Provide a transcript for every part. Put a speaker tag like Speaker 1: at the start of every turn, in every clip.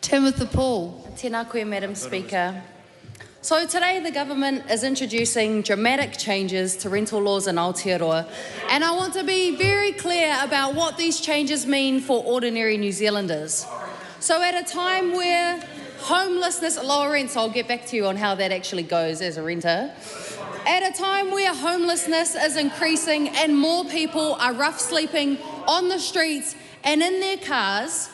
Speaker 1: Tamatha Paul.
Speaker 2: Tēnā koe, Madam Speaker. So today the government is introducing dramatic changes to rental laws in Aotearoa, and I want to be very clear about what these changes mean for ordinary New Zealanders. So at a time where homelessness, lower rents, I'll get back to you on how that actually goes as a renter. At a time where homelessness is increasing and more people are rough sleeping on the streets and in their cars,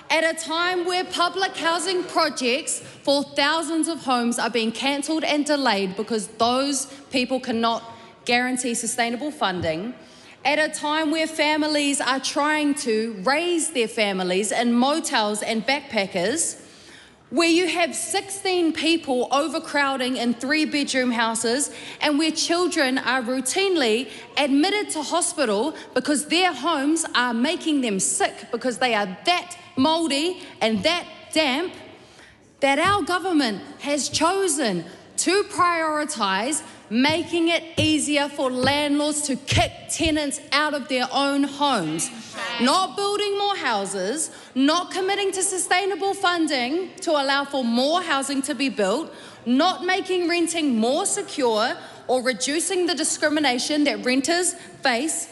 Speaker 2: at a time where public housing projects for thousands of homes are being cancelled and delayed because those people cannot guarantee sustainable funding, at a time where families are trying to raise their families in motels and backpackers, where you have 16 people overcrowding in 3-bedroom houses and where children are routinely admitted to hospital because their homes are making them sick because they are that mouldy and that damp, that our government has chosen to prioritise making it easier for landlords to kick tenants out of their own homes. Not building more houses, not committing to sustainable funding to allow for more housing to be built, not making renting more secure or reducing the discrimination that renters face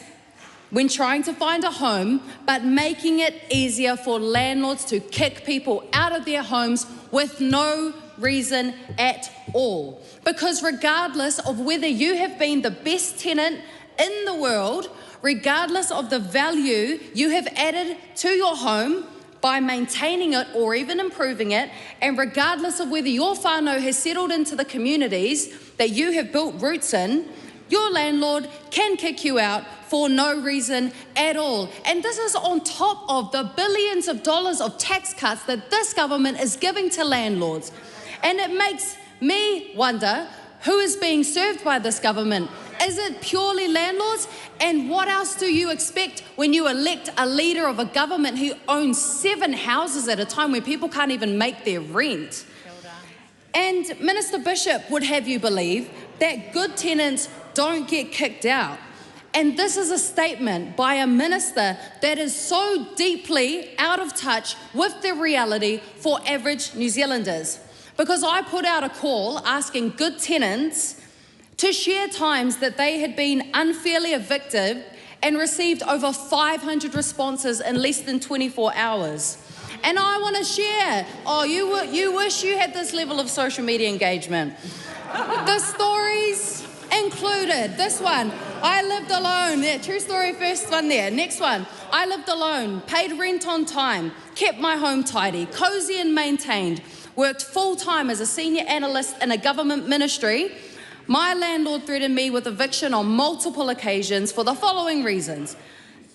Speaker 2: when trying to find a home, but making it easier for landlords to kick people out of their homes with no reason at all. Because regardless of whether you have been the best tenant in the world, regardless of the value you have added to your home by maintaining it or even improving it, and regardless of whether your whānau has settled into the communities that you have built roots in, your landlord can kick you out for no reason at all. And this is on top of the billions of dollars of tax cuts that this government is giving to landlords. And it makes me wonder who is being served by this government. Is it purely landlords? And what else do you expect when you elect a leader of a government who owns 7 houses at a time when people can't even make their rent? And Minister Bishop would have you believe that good tenants don't get kicked out. And this is a statement by a minister that is so deeply out of touch with the reality for average New Zealanders. Because I put out a call asking good tenants to share times that they had been unfairly evicted and received over 500 responses in less than 24 hours. And I want to share, you wish you had this level of social media engagement. The stories included this one, I lived alone, yeah, true story, first one there. Next one, I lived alone, paid rent on time, kept my home tidy, cosy and maintained, worked full-time as a senior analyst in a government ministry. My landlord threatened me with eviction on multiple occasions for the following reasons: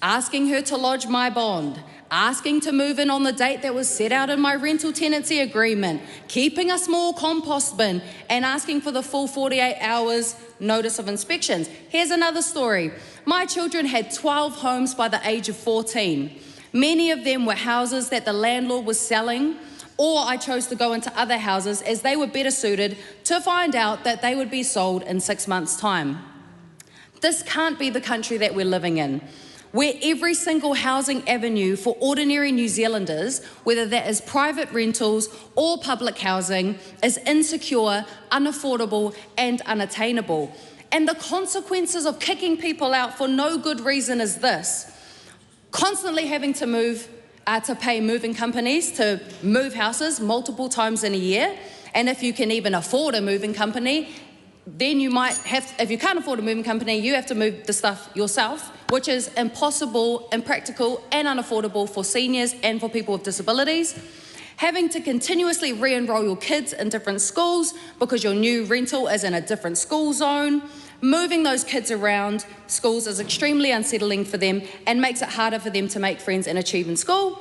Speaker 2: asking her to lodge my bond, asking to move in on the date that was set out in my rental tenancy agreement, keeping a small compost bin, and asking for the full 48 hours notice of inspections. Here's another story. My children had 12 homes by the age of 14. Many of them were houses that the landlord was selling, or I chose to go into other houses as they were better suited to find out that they would be sold in 6 months' time. This can't be the country that we're living in, where every single housing avenue for ordinary New Zealanders, whether that is private rentals or public housing, is insecure, unaffordable and unattainable. And the consequences of kicking people out for no good reason is this: constantly having to pay moving companies to move houses multiple times in a year. And if you can even afford a moving company, then you might have, if you can't afford a moving company, you have to move the stuff yourself, which is impossible, impractical and unaffordable for seniors and for people with disabilities. Having to continuously re-enroll your kids in different schools because your new rental is in a different school zone. Moving those kids around schools is extremely unsettling for them and makes it harder for them to make friends and achieve in school.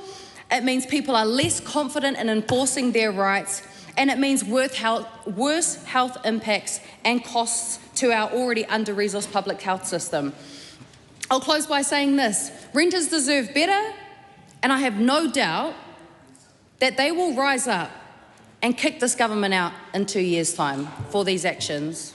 Speaker 2: It means people are less confident in enforcing their rights, and it means worse health impacts and costs to our already under-resourced public health system. I'll close by saying this: renters deserve better, and I have no doubt that they will rise up and kick this government out in 2 years' time for these actions.